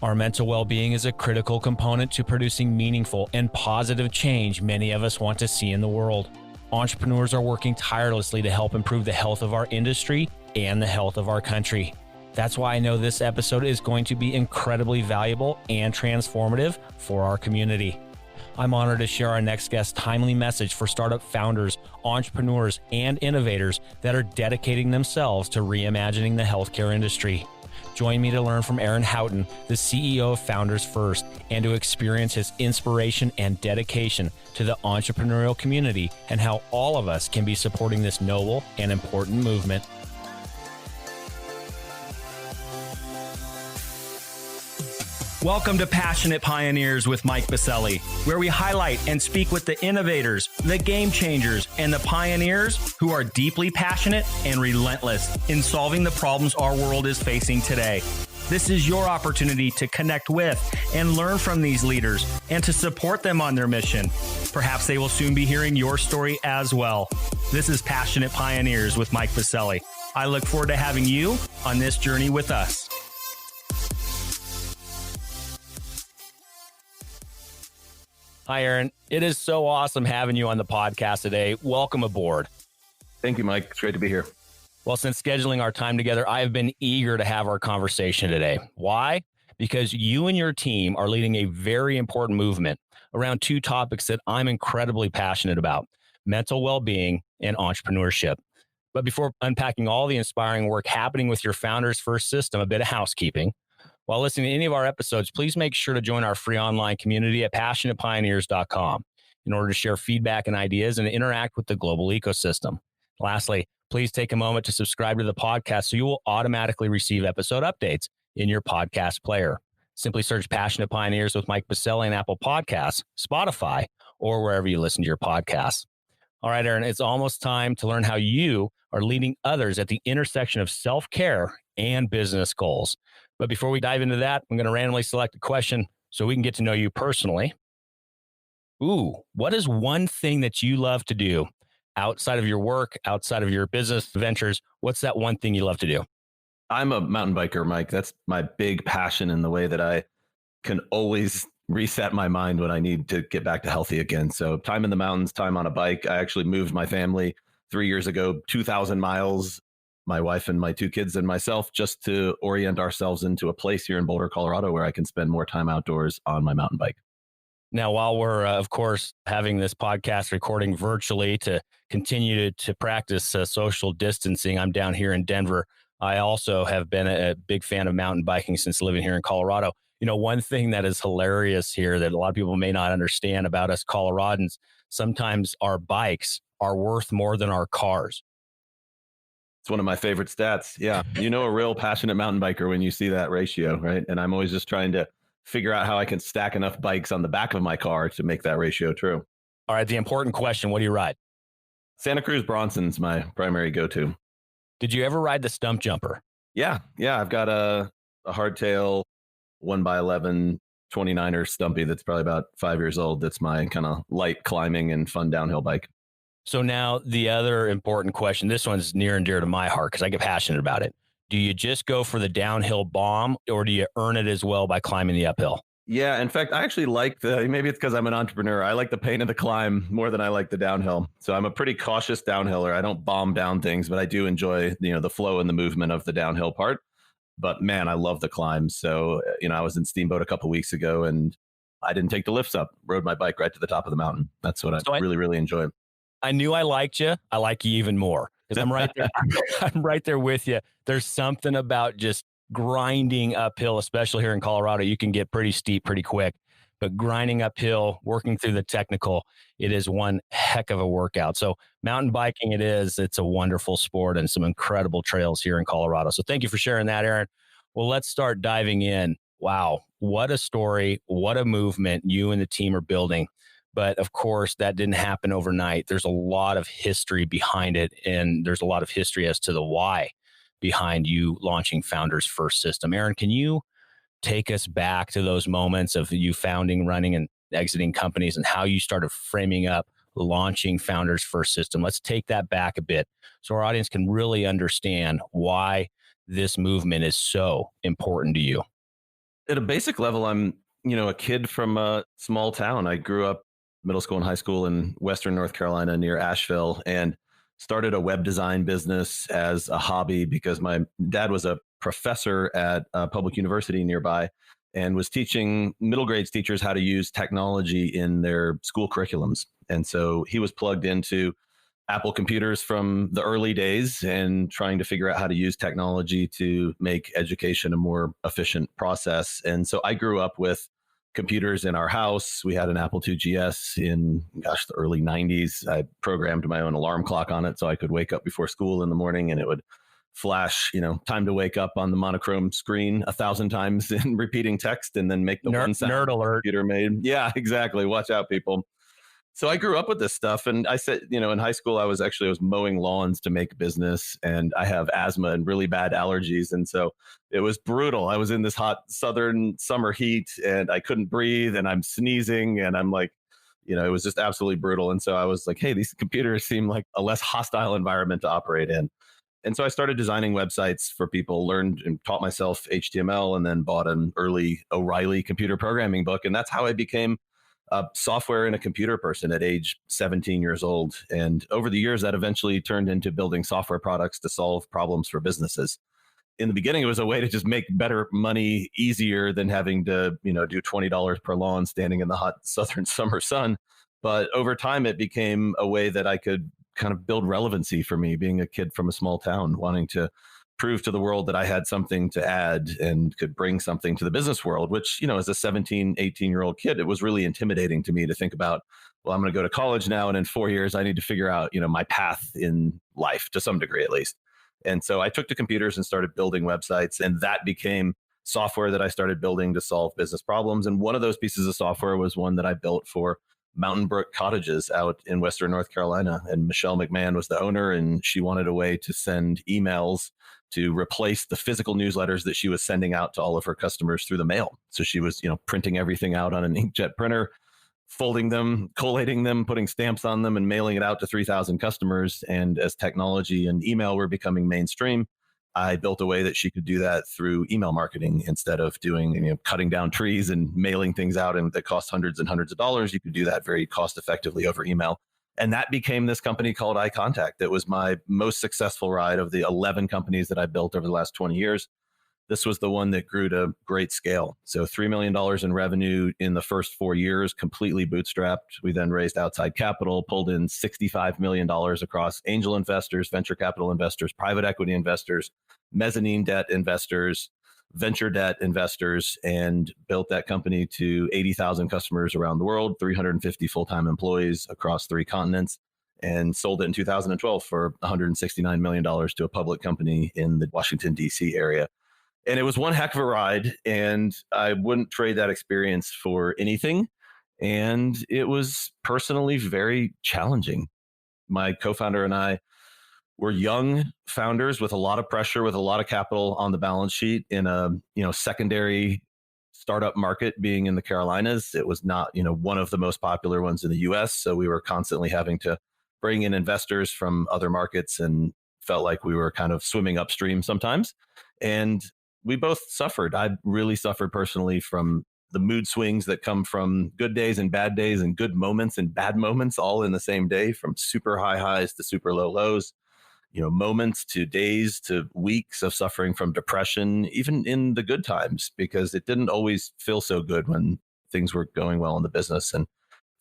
Our mental well-being is a critical component to producing meaningful and positive change many of us want to see in the world. Entrepreneurs are working tirelessly to help improve the health of our industry and the health of our country. That's why I know this episode is going to be incredibly valuable and transformative for our community. I'm honored to share our next guest's timely message for startup founders, entrepreneurs, and innovators that are dedicating themselves to reimagining the healthcare industry. Join me to learn from Houghton, the CEO of Founders First, and to experience his inspiration and dedication to the entrepreneurial community and how all of us can be supporting this noble and important movement. Welcome to Passionate Pioneers with Mike Biselli, where we highlight and speak with the innovators, the game changers, and the pioneers who are deeply passionate and relentless in solving the problems our world is facing today. This is your opportunity to connect with and learn from these leaders and to support them on their mission. Perhaps they will soon be hearing your story as well. This is Passionate Pioneers with Mike Biselli. I look forward to having you on this journey with us. Hi, Aaron. It is so awesome having you on the podcast today. Welcome aboard. Thank you, Mike. It's great to be here. Well, since scheduling our time together, I have been eager to have our conversation today. Why? Because you and your team are leading a very important movement around two topics that I'm incredibly passionate about: mental well-being and entrepreneurship. But before unpacking all the inspiring work happening with your Founders First system, a bit of housekeeping. While listening to any of our episodes, please make sure to join our free online community at passionatepioneers.com in order to share feedback and ideas and interact with the global ecosystem. Lastly, please take a moment to subscribe to the podcast so you will automatically receive episode updates in your podcast player. Simply search Passionate Pioneers with Mike Biselli in Apple Podcasts, Spotify, or wherever you listen to your podcasts. All right, Aaron, it's almost time to learn how you are leading others at the intersection of self-care and business goals. But before we dive into that, I'm going to randomly select a question so we can get to know you personally. What is one thing that you love to do outside of your work, outside of your business ventures? What's that one thing you love to do? I'm a mountain biker, Mike. That's my big passion in the way that I can always reset my mind when I need to get back to healthy again. So time in the mountains, time on a bike. I actually moved my family 3 years ago, 2,000 miles, my wife and my two kids and myself, just to orient ourselves into a place here in Boulder, Colorado, where I can spend more time outdoors on my mountain bike. Now, while we're, of course, having this podcast recording virtually to continue to practice social distancing, I'm down here in Denver. I also have been a big fan of mountain biking since living here in Colorado. You know, one thing that is hilarious here that a lot of people may not understand about us Coloradans, sometimes our bikes are worth more than our cars. It's one of my favorite stats. Yeah. You know, a real passionate mountain biker when you see that ratio, right? And I'm always just trying to figure out how I can stack enough bikes on the back of my car to make that ratio true. All right. The important question: what do you ride? Santa Cruz Bronson's my primary go-to. Did you ever ride the stump jumper? Yeah. I've got a hardtail 1x11 29er Stumpy that's probably about 5 years old. That's my kind of light climbing and fun downhill bike. So now the other important question, this one's near and dear to my heart because I get passionate about it. Do you just go for the downhill bomb or do you earn it as well by climbing the uphill? Yeah, in fact, I actually like maybe it's because I'm an entrepreneur. I like the pain of the climb more than I like the downhill. So I'm a pretty cautious downhiller. I don't bomb down things, but I do enjoy, the flow and the movement of the downhill part. But man, I love the climb. So, I was in Steamboat a couple of weeks ago and I didn't take the lifts up, rode my bike right to the top of the mountain. That's what I really, really enjoy. I knew I liked you. I like you even more because I'm right there. I'm right there with you. There's something about just grinding uphill, especially here in Colorado. You can get pretty steep pretty quick, but grinding uphill, working through the technical, it is one heck of a workout. So mountain biking it's a wonderful sport and some incredible trails here in Colorado. So thank you for sharing that, Aaron. Well, let's start diving in. Wow. What a story. What a movement you and the team are building. But of course, that didn't happen overnight. There's a lot of history behind it, and there's a lot of history as to the why behind you launching Founders First System. Aaron, can you take us back to those moments of you founding, running, and exiting companies and how you started framing up launching Founders First System? Let's take that back a bit so our audience can really understand why this movement is so important to you. At a basic level, I'm, a kid from a small town. I grew up middle school and high school in Western North Carolina near Asheville and started a web design business as a hobby because my dad was a professor at a public university nearby and was teaching middle grades teachers how to use technology in their school curriculums. And so he was plugged into Apple computers from the early days and trying to figure out how to use technology to make education a more efficient process. And so I grew up with computers in our house. We had an Apple II GS in, the early 90s. I programmed my own alarm clock on it so I could wake up before school in the morning and it would flash, time to wake up on the monochrome screen 1,000 times in repeating text and then make the one sound Nerd the alert. computer made. Yeah, exactly. Watch out, people. So I grew up with this stuff. And I said, in high school, I was mowing lawns to make business and I have asthma and really bad allergies. And so it was brutal. I was in this hot Southern summer heat and I couldn't breathe and I'm sneezing and I'm like, it was just absolutely brutal. And so I was like, hey, these computers seem like a less hostile environment to operate in. And so I started designing websites for people, learned and taught myself HTML, and then bought an early O'Reilly computer programming book. And that's how I became a software and a computer person at age 17 years old. And over the years, that eventually turned into building software products to solve problems for businesses. In the beginning, it was a way to just make better money easier than having to, do $20 per lawn standing in the hot Southern summer sun. But over time, it became a way that I could kind of build relevancy for me, being a kid from a small town, wanting to prove to the world that I had something to add and could bring something to the business world, which, as a 17, 18-year-old kid, it was really intimidating to me to think about, well, I'm going to go to college now. And in 4 years, I need to figure out, my path in life to some degree, at least. And so I took to computers and started building websites, and that became software that I started building to solve business problems. And one of those pieces of software was one that I built for Mountain Brook Cottages out in Western North Carolina. And Michelle McMahon was the owner, and she wanted a way to send emails to replace the physical newsletters that she was sending out to all of her customers through the mail. So she was, printing everything out on an inkjet printer, folding them, collating them, putting stamps on them, and mailing it out to 3,000 customers. And as technology and email were becoming mainstream, I built a way that she could do that through email marketing instead of doing, cutting down trees and mailing things out and that cost hundreds and hundreds of dollars. You could do that very cost effectively over email. And that became this company called iContact. That was my most successful ride of the 11 companies that I built over the last 20 years. This was the one that grew to great scale. So $3 million in revenue in the first 4 years, completely bootstrapped. We then raised outside capital, pulled in $65 million across angel investors, venture capital investors, private equity investors, mezzanine debt investors, venture debt investors, and built that company to 80,000 customers around the world, 350 full-time employees across 3 continents, and sold it in 2012 for $169 million to a public company in the Washington, D.C. area. And it was one heck of a ride, and I wouldn't trade that experience for anything. And it was personally very challenging. My co-founder and I were young founders with a lot of pressure, with a lot of capital on the balance sheet in a secondary startup market, being in the Carolinas. It was not one of the most popular ones in the U.S. So we were constantly having to bring in investors from other markets, and felt like we were kind of swimming upstream sometimes. And we both suffered. I really suffered personally from the mood swings that come from good days and bad days, and good moments and bad moments all in the same day, from super high highs to super low lows. Moments to days to weeks of suffering from depression, even in the good times, because it didn't always feel so good when things were going well in the business. And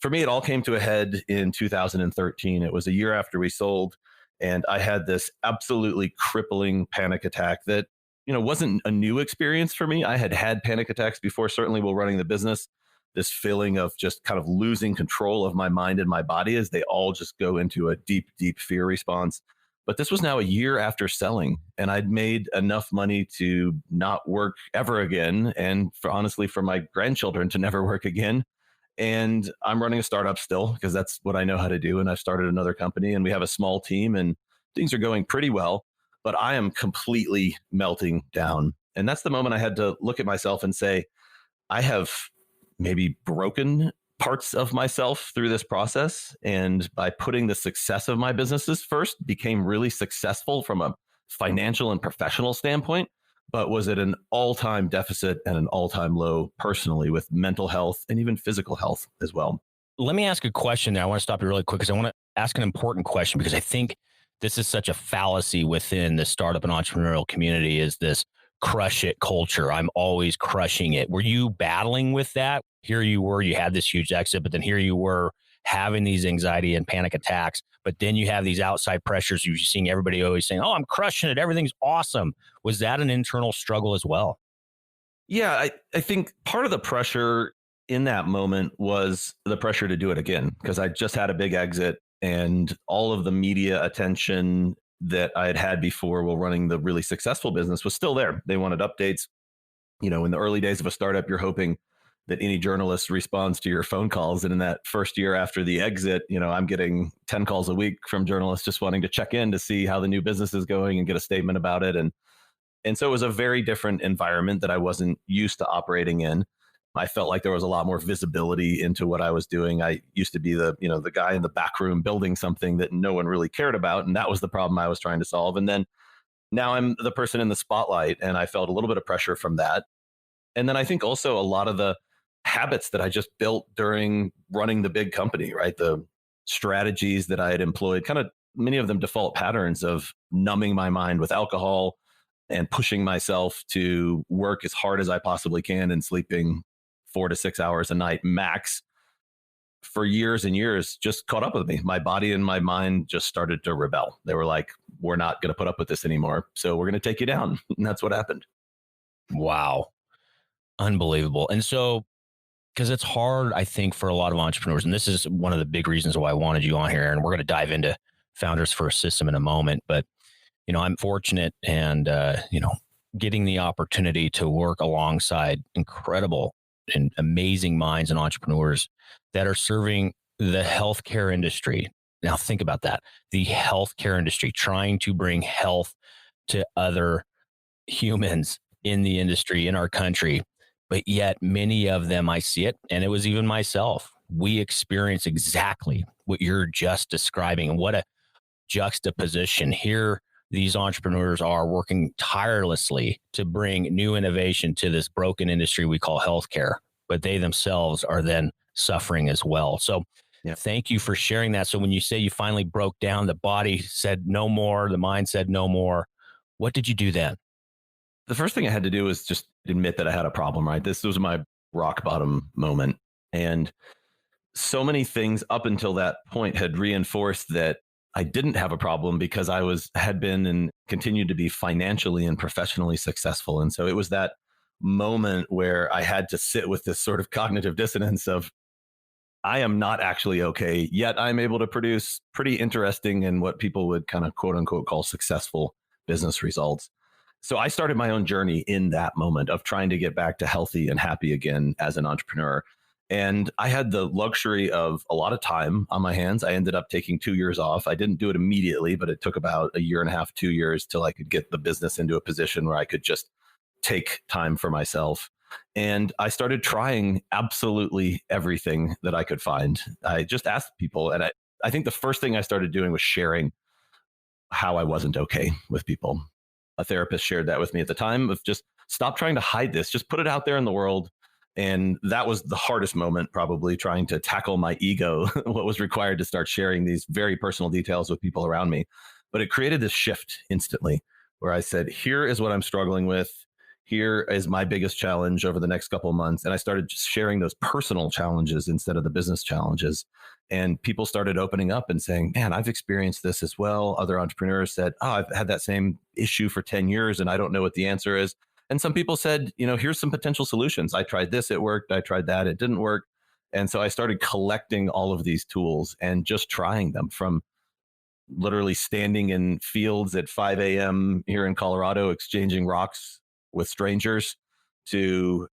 for me, it all came to a head in 2013. It was a year after we sold, and I had this absolutely crippling panic attack that, wasn't a new experience for me. I had had panic attacks before, certainly while running the business. This feeling of just kind of losing control of my mind and my body as they all just go into a deep, deep fear response. But this was now a year after selling, and I'd made enough money to not work ever again. And honestly, for my grandchildren to never work again. And I'm running a startup still because that's what I know how to do. And I've started another company, and we have a small team, and things are going pretty well, but I am completely melting down. And that's the moment I had to look at myself and say, I have maybe broken parts of myself through this process. And by putting the success of my businesses first, became really successful from a financial and professional standpoint. but was at an all-time deficit and an all-time low personally with mental health and even physical health as well. Let me ask a question there. I want to stop you really quick because I want to ask an important question because I think this is such a fallacy within the startup and entrepreneurial community is this crush it culture. I'm always crushing it. Were you battling with that? Here you were, you had this huge exit, but then here you were having these anxiety and panic attacks. But then you have these outside pressures. You're seeing everybody always saying, oh, I'm crushing it. Everything's awesome. Was that an internal struggle as well? Yeah, I think part of the pressure in that moment was the pressure to do it again because I just had a big exit and all of the media attention that I had had before while running the really successful business was still there. They wanted updates. You know, in the early days of a startup, you're hoping that any journalist responds to your phone calls. And in that first year after the exit, you know, I'm getting 10 calls a week from journalists just wanting to check in to see how the new business is going and get a statement about it. And so it was a very different environment that I wasn't used to operating in. I felt like there was a lot more visibility into what I was doing. I used to be the guy in the back room building something that no one really cared about. And that was the problem I was trying to solve. And then now I'm the person in the spotlight and I felt a little bit of pressure from that. And then I think also a lot of the habits that I just built during running the big company, right? The strategies that I had employed, kind of many of them default patterns of numbing my mind with alcohol and pushing myself to work as hard as I possibly can and sleeping 4 to 6 hours a night max for years and years just caught up with me. My body and my mind just started to rebel. They were like, we're not going to put up with this anymore. So we're going to take you down. And that's what happened. Wow. Unbelievable. And so, because it's hard, I think, for a lot of entrepreneurs, and this is one of the big reasons why I wanted you on here, and we're going to dive into Founders for a System in a moment, but I'm fortunate and, getting the opportunity to work alongside incredible and amazing minds and entrepreneurs that are serving the healthcare industry. Now, think about that. The healthcare industry, trying to bring health to other humans in the industry, in our country. But yet many of them, I see it, and it was even myself. We experience exactly what you're just describing. And what a juxtaposition. Here, these entrepreneurs are working tirelessly to bring new innovation to this broken industry we call healthcare, but they themselves are then suffering as well. So Thank you for sharing that. So when you say you finally broke down, the body said no more, the mind said no more, what did you do then? The first thing I had to do was just admit that I had a problem, right? This was my rock bottom moment. And so many things up until that point had reinforced that I didn't have a problem because had been and continued to be financially and professionally successful. And so it was that moment where I had to sit with this sort of cognitive dissonance of, I am not actually okay, yet I'm able to produce pretty interesting and what people would kind of quote unquote call successful business results. So I started my own journey in that moment of trying to get back to healthy and happy again as an entrepreneur. And I had the luxury of a lot of time on my hands. I ended up taking 2 years off. I didn't do it immediately, but it took about a year and a half, 2 years till I could get the business into a position where I could just take time for myself. And I started trying absolutely everything that I could find. I just asked people. And I think the first thing I started doing was sharing how I wasn't okay with people. A therapist shared that with me at the time of just stop trying to hide this, just put it out there in the world. And that was the hardest moment, probably trying to tackle my ego, what was required to start sharing these very personal details with people around me. But it created this shift instantly where I said, here is what I'm struggling with. Here is my biggest challenge over the next couple of months. And I started just sharing those personal challenges instead of the business challenges. And people started opening up and saying, man, I've experienced this as well. Other entrepreneurs said, oh, I've had that same issue for 10 years and I don't know what the answer is. And some people said, here's some potential solutions. I tried this, it worked. I tried that, it didn't work. And so I started collecting all of these tools and just trying them, from literally standing in fields at 5 a.m. here in Colorado, exchanging rocks with strangers, to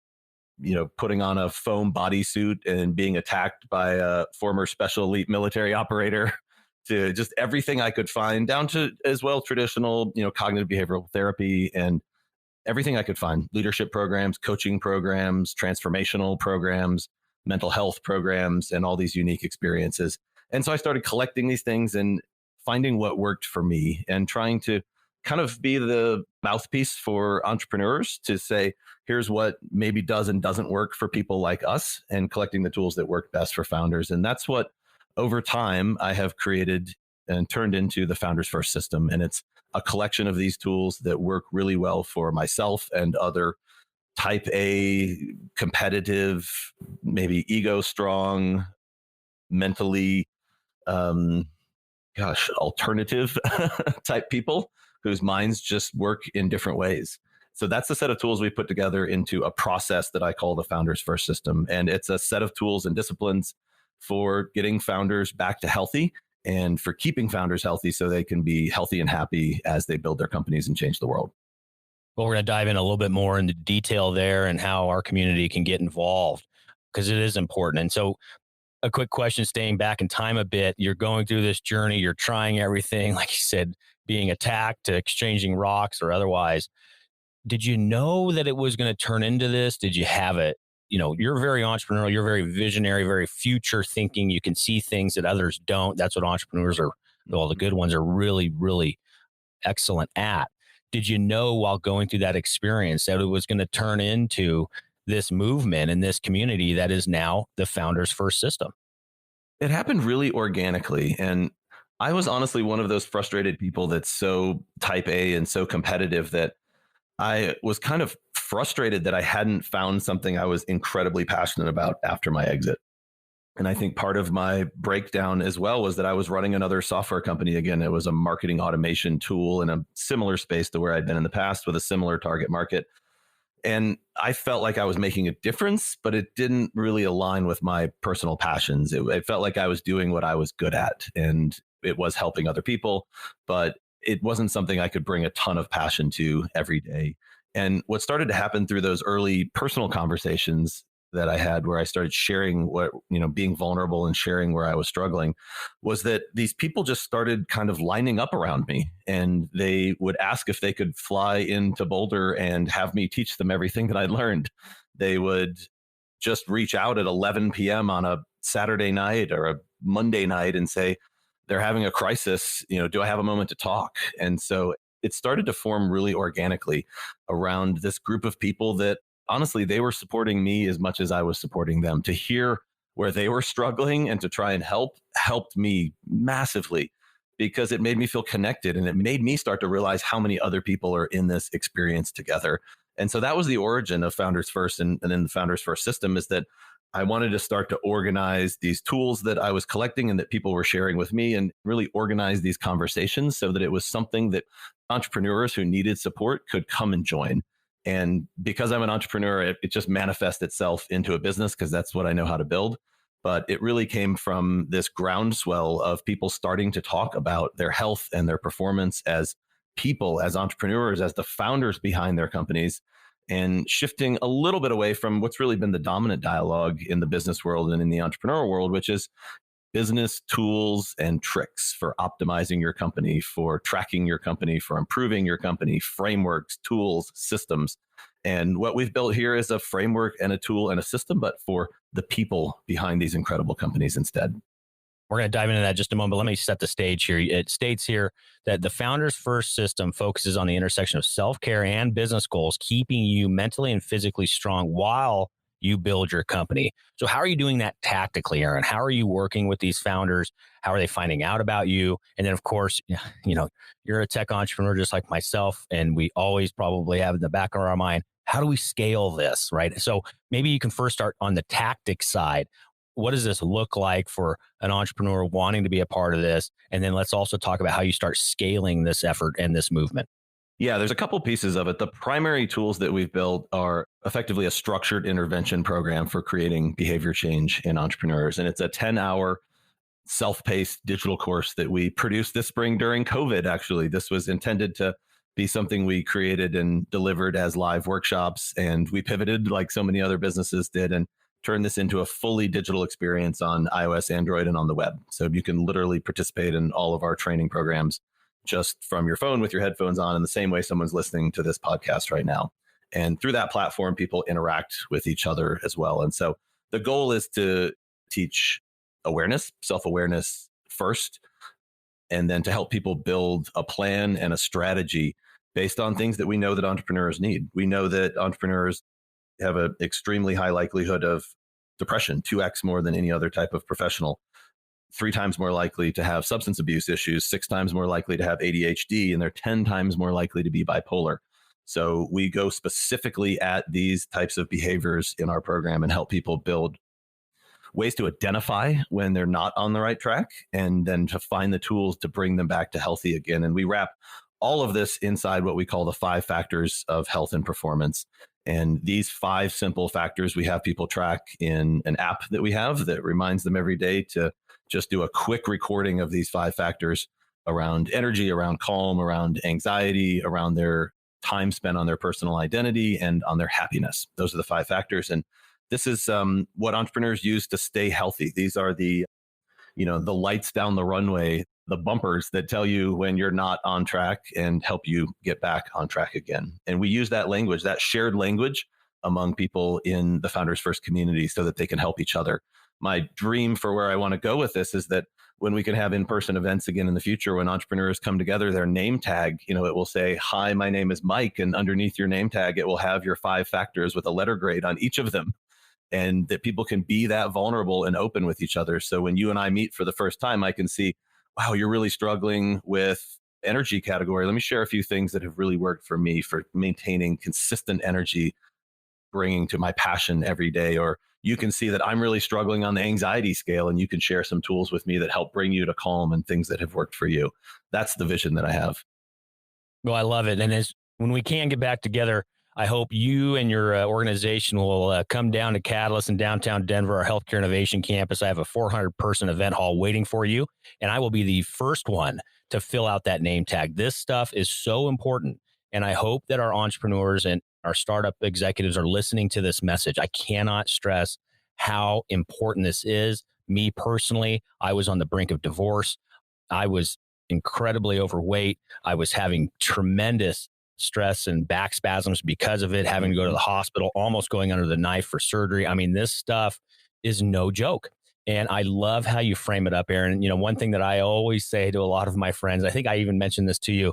putting on a foam bodysuit and being attacked by a former special elite military operator, to just everything I could find, down to as well traditional cognitive behavioral therapy and everything I could find: leadership programs, coaching programs, transformational programs, mental health programs, and all these unique experiences. And so I started collecting these things and finding what worked for me and trying to kind of be the mouthpiece for entrepreneurs to say, here's what maybe does and doesn't work for people like us, and collecting the tools that work best for founders. And that's what over time I have created and turned into the Founders First system. And it's a collection of these tools that work really well for myself and other type A, competitive, maybe ego strong, mentally, um, alternative type people whose minds just work in different ways. So that's the set of tools we put together into a process that I call the Founders First system. And it's a set of tools and disciplines for getting founders back to healthy and for keeping founders healthy so they can be healthy and happy as they build their companies and change the world. Well, we're going to dive in a little bit more into detail there and how our community can get involved because it is important. And so a quick question, staying back in time a bit, you're going through this journey, you're trying everything, like you said, being attacked to exchanging rocks or otherwise. Did you know that it was going to turn into this? Did you have it? You're very entrepreneurial, you're very visionary, very future thinking. You can see things that others don't. That's what entrepreneurs are, well, the good ones are really, really excellent at. Did you know while going through that experience that it was going to turn into this movement and this community that is now the Founders First system? It happened really organically. And I was honestly one of those frustrated people that's so type A and so competitive that I was kind of frustrated that I hadn't found something I was incredibly passionate about after my exit. And I think part of my breakdown as well was that I was running another software company. Again, it was a marketing automation tool in a similar space to where I'd been in the past with a similar target market. And I felt like I was making a difference, but it didn't really align with my personal passions. It felt like I was doing what I was good at, and it was helping other people, but it wasn't something I could bring a ton of passion to every day. And what started to happen through those early personal conversations that I had where I started sharing being vulnerable and sharing where I was struggling, was that these people just started kind of lining up around me, and they would ask if they could fly into Boulder and have me teach them everything that I learned. They would just reach out at 11 p.m. on a Saturday night or a Monday night and say, they're having a crisis, do I have a moment to talk? And so it started to form really organically around this group of people that honestly, they were supporting me as much as I was supporting them. To hear where they were struggling and to try and helped me massively, because it made me feel connected, and it made me start to realize how many other people are in this experience together. And so that was the origin of Founders First and then the Founders First system, is that I wanted to start to organize these tools that I was collecting and that people were sharing with me, and really organize these conversations so that it was something that entrepreneurs who needed support could come and join. And because I'm an entrepreneur, it just manifests itself into a business because that's what I know how to build. But it really came from this groundswell of people starting to talk about their health and their performance as people, as entrepreneurs, as the founders behind their companies, and shifting a little bit away from what's really been the dominant dialogue in the business world and in the entrepreneurial world, which is business tools and tricks for optimizing your company, for tracking your company, for improving your company, frameworks, tools, systems. And what we've built here is a framework and a tool and a system, but for the people behind these incredible companies instead. We're going to dive into that in just a moment, but let me set the stage here. It states here that the Founders First system focuses on the intersection of self-care and business goals, keeping you mentally and physically strong while you build your company. So how are you doing that tactically, Aaron? How are you working with these founders? How are they finding out about you? And then, of course, you're a tech entrepreneur just like myself, and we always probably have in the back of our mind, how do we scale this, right? So maybe you can first start on the tactic side. What does this look like for an entrepreneur wanting to be a part of this? And then let's also talk about how you start scaling this effort and this movement. Yeah, there's a couple pieces of it. The primary tools that we've built are effectively a structured intervention program for creating behavior change in entrepreneurs. And it's a 10-hour self-paced digital course that we produced this spring during COVID, actually. This was intended to be something we created and delivered as live workshops. And we pivoted like so many other businesses did and turned this into a fully digital experience on iOS, Android, and on the web. So you can literally participate in all of our training programs just from your phone with your headphones on, in the same way someone's listening to this podcast right now. And through that platform, people interact with each other as well. And so the goal is to teach awareness, self-awareness first, and then to help people build a plan and a strategy based on things that we know that entrepreneurs need. We know that entrepreneurs have an extremely high likelihood of depression, 2x more than any other type of professional, 3 times more likely to have substance abuse issues, 6 times more likely to have ADHD, and they're 10 times more likely to be bipolar. So we go specifically at these types of behaviors in our program and help people build ways to identify when they're not on the right track and then to find the tools to bring them back to healthy again. And we wrap all of this inside what we call the 5 factors of health and performance. And these 5 simple factors we have people track in an app that we have that reminds them every day to just do a quick recording of these 5 factors around energy, around calm, around anxiety, around their time spent on their personal identity and on their happiness. Those are the 5 factors. And this is what entrepreneurs use to stay healthy. These are the lights down the runway, the bumpers that tell you when you're not on track and help you get back on track again. And we use that language, that shared language among people in the Founders First community so that they can help each other. My dream for where I want to go with this is that when we can have in-person events again in the future, when entrepreneurs come together, their name tag, it will say, "Hi, my name is Mike." And underneath your name tag, it will have your 5 factors with a letter grade on each of them. And that people can be that vulnerable and open with each other. So when you and I meet for the first time, I can see, wow, you're really struggling with energy category. Let me share a few things that have really worked for me for maintaining consistent energy, bringing to my passion every day. Or you can see that I'm really struggling on the anxiety scale, and you can share some tools with me that help bring you to calm and things that have worked for you. That's the vision that I have. Well, I love it. And when we can get back together, I hope you and your organization will come down to Catalyst in downtown Denver, our healthcare innovation campus. I have a 400-person event hall waiting for you, and I will be the first one to fill out that name tag. This stuff is so important, and I hope that our entrepreneurs and our startup executives are listening to this message. I cannot stress how important this is. Me personally, I was on the brink of divorce. I was incredibly overweight. I was having tremendous stress and back spasms because of it, having to go to the hospital, almost going under the knife for surgery. I mean, this stuff is no joke. And I love how you frame it up, Aaron. One thing that I always say to a lot of my friends, I think I even mentioned this to you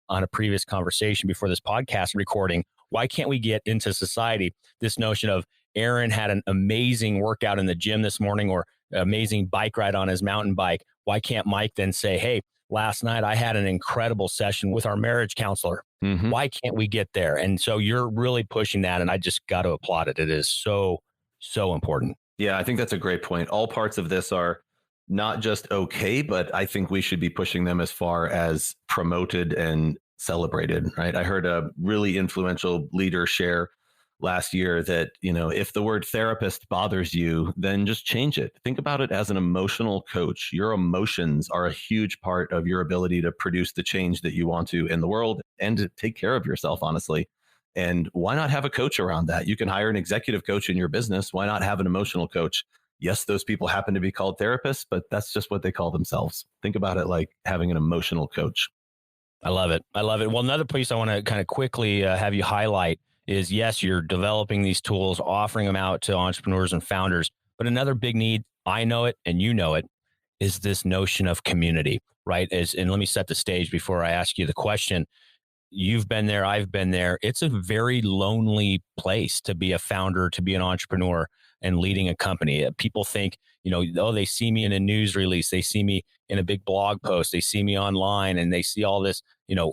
on a previous conversation before this podcast recording. Why can't we get into society this notion of Aaron had an amazing workout in the gym this morning or amazing bike ride on his mountain bike? Why can't Mike then say, "Hey, last night I had an incredible session with our marriage counselor"? Mm-hmm. Why can't we get there? And so you're really pushing that, and I just got to applaud it. It is so, so important. Yeah, I think that's a great point. All parts of this are not just okay, but I think we should be pushing them as far as promoted and celebrated, right? I heard a really influential leader share last year that, if the word therapist bothers you, then just change it. Think about it as an emotional coach. Your emotions are a huge part of your ability to produce the change that you want to in the world and to take care of yourself, honestly. And why not have a coach around that? You can hire an executive coach in your business. Why not have an emotional coach? Yes, those people happen to be called therapists, but that's just what they call themselves. Think about it like having an emotional coach. I love it. I love it. Well, another piece I want to kind of quickly have you highlight is, yes, you're developing these tools, offering them out to entrepreneurs and founders. But another big need, I know it and you know it, is this notion of community, right? And let me set the stage before I ask you the question. You've been there. I've been there. It's a very lonely place to be a founder, to be an entrepreneur and leading a company. People think, oh, they see me in a news release. They see me in a big blog post. They see me online and they see all this,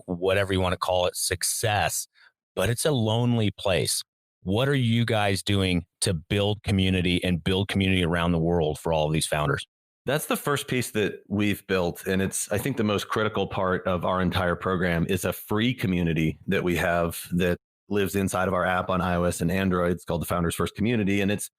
whatever you want to call it, success. But it's a lonely place. What are you guys doing to build community and build community around the world for all of these founders? That's the first piece that we've built. And it's, I think, the most critical part of our entire program is a free community that we have that lives inside of our app on iOS and Android. It's called the Founders First Community. And it's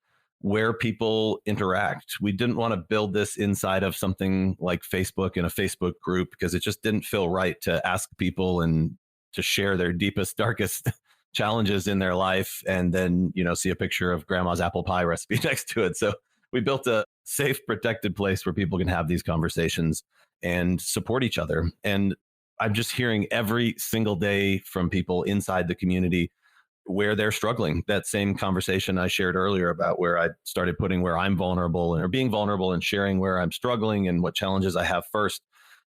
where people interact. We didn't want to build this inside of something like Facebook in a Facebook group because it just didn't feel right to ask people and to share their deepest, darkest challenges in their life and then, see a picture of grandma's apple pie recipe next to it. So we built a safe, protected place where people can have these conversations and support each other. And I'm just hearing every single day from people inside the community where they're struggling. That same conversation I shared earlier about where I started putting where I'm vulnerable or being vulnerable and sharing where I'm struggling and what challenges I have first.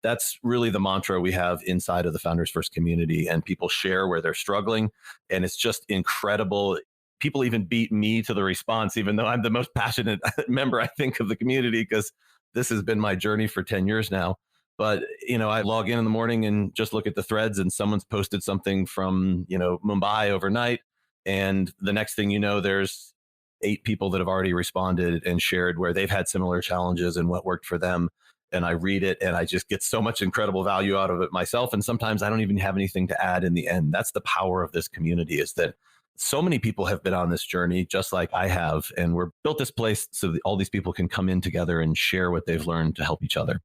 That's really the mantra we have inside of the Founders First community. And people share where they're struggling. And it's just incredible. People even beat me to the response, even though I'm the most passionate member, I think, of the community, because this has been my journey for 10 years now. But, I log in the morning and just look at the threads, and someone's posted something from, Mumbai overnight. And the next thing you know, there's 8 people that have already responded and shared where they've had similar challenges and what worked for them. And I read it and I just get so much incredible value out of it myself. And sometimes I don't even have anything to add in the end. That's the power of this community, is that so many people have been on this journey just like I have. And we're built this place so that all these people can come in together and share what they've learned to help each other.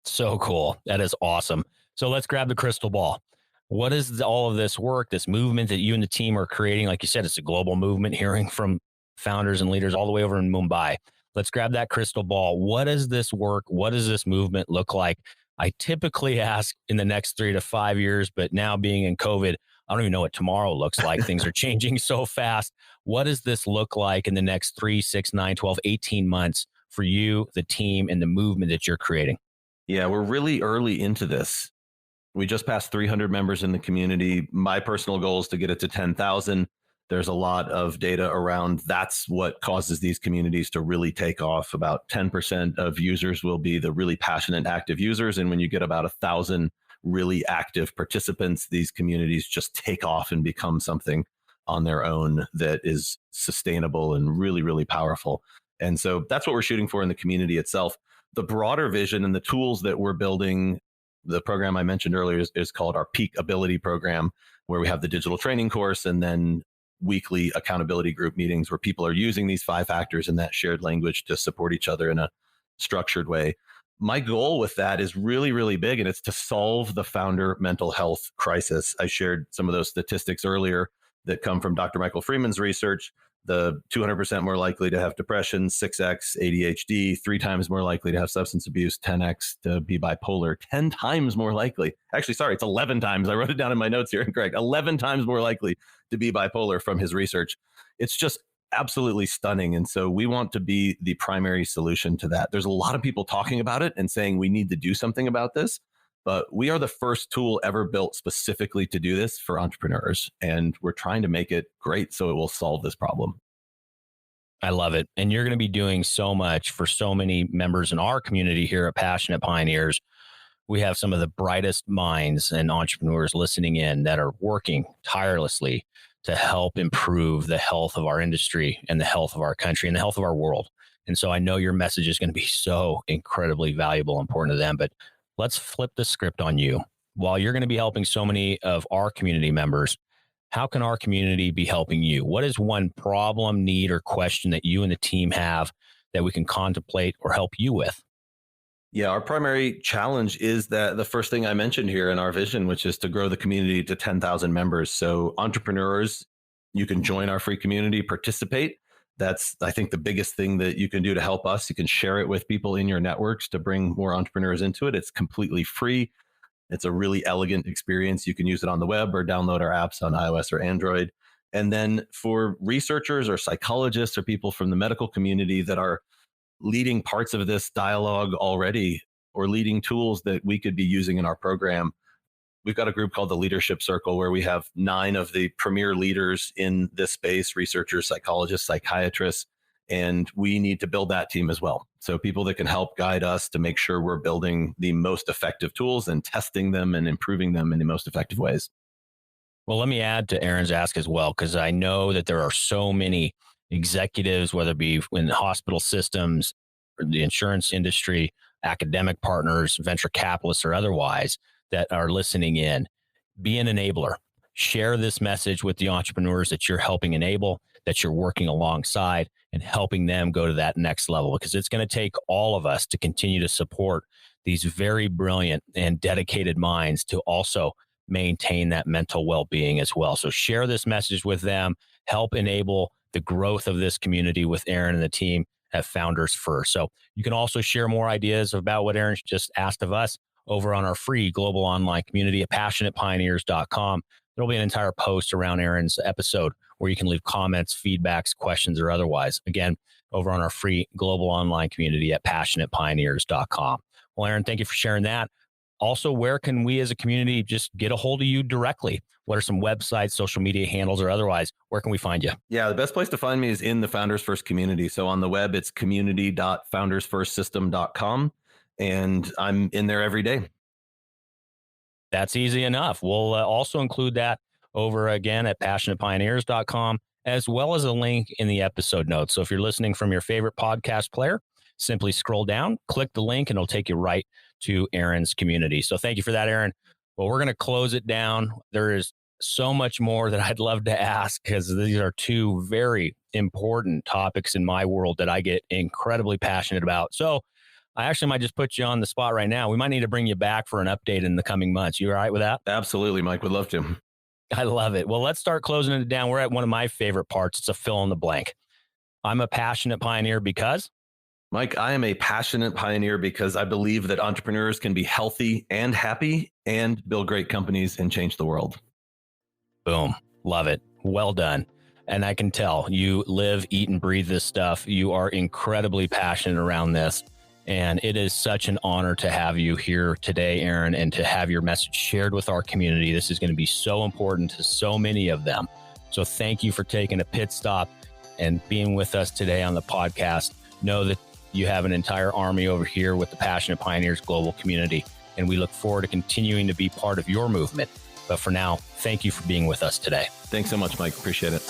So cool. That is awesome. So let's grab the crystal ball. What is all of this work, this movement that you and the team are creating? Like you said, it's a global movement, hearing from founders and leaders all the way over in Mumbai. Let's grab that crystal ball. What is this work? What does this movement look like? I typically ask in the next 3 to 5 years, but now being in COVID, I don't even know what tomorrow looks like. Things are changing so fast. What does this look like in the next 3, 6, 9, 12, 18 months for you, the team, and the movement that you're creating? Yeah, we're really early into this. We just passed 300 members in the community. My personal goal is to get it to 10,000. There's a lot of data around that's what causes these communities to really take off. About 10% of users will be the really passionate, active users. And when you get about 1,000 really active participants, these communities just take off and become something on their own that is sustainable and really, really powerful. And so that's what we're shooting for in the community itself. The broader vision and the tools that we're building, the program I mentioned earlier is called our Peak Ability Program, where we have the digital training course and then weekly accountability group meetings where people are using these 5 factors in that shared language to support each other in a structured way. My goal with that is really, really big, and it's to solve the founder mental health crisis. I shared some of those statistics earlier that come from Dr. Michael Freeman's research. The 200% more likely to have depression, 6x ADHD, 3 times more likely to have substance abuse, 10x to be bipolar, 10 times more likely. Actually, sorry, it's 11 times. I wrote it down in my notes here. Correct. 11 times more likely to be bipolar from his research. It's just absolutely stunning. And so we want to be the primary solution to that. There's a lot of people talking about it and saying we need to do something about this. But we are the first tool ever built specifically to do this for entrepreneurs. And we're trying to make it great so it will solve this problem. I love it. And you're going to be doing so much for so many members in our community here at Passionate Pioneers. We have some of the brightest minds and entrepreneurs listening in that are working tirelessly to help improve the health of our industry and the health of our country and the health of our world. And so I know your message is going to be so incredibly valuable and important to them. But let's flip the script on you. While you're going to be helping so many of our community members, how can our community be helping you? What is one problem, need, or question that you and the team have that we can contemplate or help you with? Yeah, our primary challenge is that the first thing I mentioned here in our vision, which is to grow the community to 10,000 members. So entrepreneurs, you can join our free community, participate. That's, I think, the biggest thing that you can do to help us. You can share it with people in your networks to bring more entrepreneurs into it. It's completely free. It's a really elegant experience. You can use it on the web or download our apps on iOS or Android. And then for researchers or psychologists or people from the medical community that are leading parts of this dialogue already or leading tools that we could be using in our program, we've got a group called the Leadership Circle where we have 9 of the premier leaders in this space, researchers, psychologists, psychiatrists, and we need to build that team as well. So people that can help guide us to make sure we're building the most effective tools and testing them and improving them in the most effective ways. Well, let me add to Aaron's ask as well, because I know that there are so many executives, whether it be in hospital systems, or the insurance industry, academic partners, venture capitalists, or otherwise, that are listening in. Be an enabler. Share this message with the entrepreneurs that you're helping enable, that you're working alongside, and helping them go to that next level, because it's going to take all of us to continue to support these very brilliant and dedicated minds to also maintain that mental well-being as well. So share this message with them, help enable the growth of this community with Aaron and the team at Founders First. So you can also share more ideas about what Aaron just asked of us over on our free global online community at passionatepioneers.com. There'll be an entire post around Aaron's episode where you can leave comments, feedbacks, questions, or otherwise. Again, over on our free global online community at passionatepioneers.com. Well, Aaron, thank you for sharing that. Also, where can we as a community just get a hold of you directly? What are some websites, social media handles, or otherwise? Where can we find you? Yeah, the best place to find me is in the Founders First community. So on the web, it's community.foundersfirstsystem.com. And I'm in there every day. That's easy enough. We'll also include that over again at passionatepioneers.com, as well as a link in the episode notes. So if you're listening from your favorite podcast player, simply scroll down, click the link, and it'll take you right to Aaron's community. So thank you for that, Aaron. Well, we're going to close it down. There is so much more that I'd love to ask, because these are two very important topics in my world that I get incredibly passionate about. So I actually might just put you on the spot right now. We might need to bring you back for an update in the coming months. You all right with that? Absolutely, Mike. Would love to. I love it. Well, let's start closing it down. We're at one of my favorite parts. It's a fill in the blank. I'm a passionate pioneer because... Mike, I am a passionate pioneer because I believe that entrepreneurs can be healthy and happy and build great companies and change the world. Boom. Love it. Well done. And I can tell you live, eat, and breathe this stuff. You are incredibly passionate around this. And it is such an honor to have you here today, Aaron, and to have your message shared with our community. This is going to be so important to so many of them. So thank you for taking a pit stop and being with us today on the podcast. Know that you have an entire army over here with the Passionate Pioneers Global Community, and we look forward to continuing to be part of your movement. But for now, thank you for being with us today. Thanks so much, Mike. Appreciate it.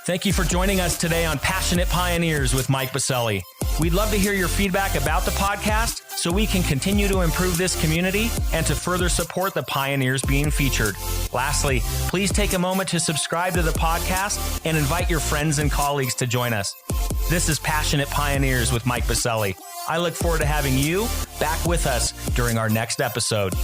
Thank you for joining us today on Passionate Pioneers with Mike Biselli. We'd love to hear your feedback about the podcast so we can continue to improve this community and to further support the pioneers being featured. Lastly, please take a moment to subscribe to the podcast and invite your friends and colleagues to join us. This is Passionate Pioneers with Mike Biselli. I look forward to having you back with us during our next episode.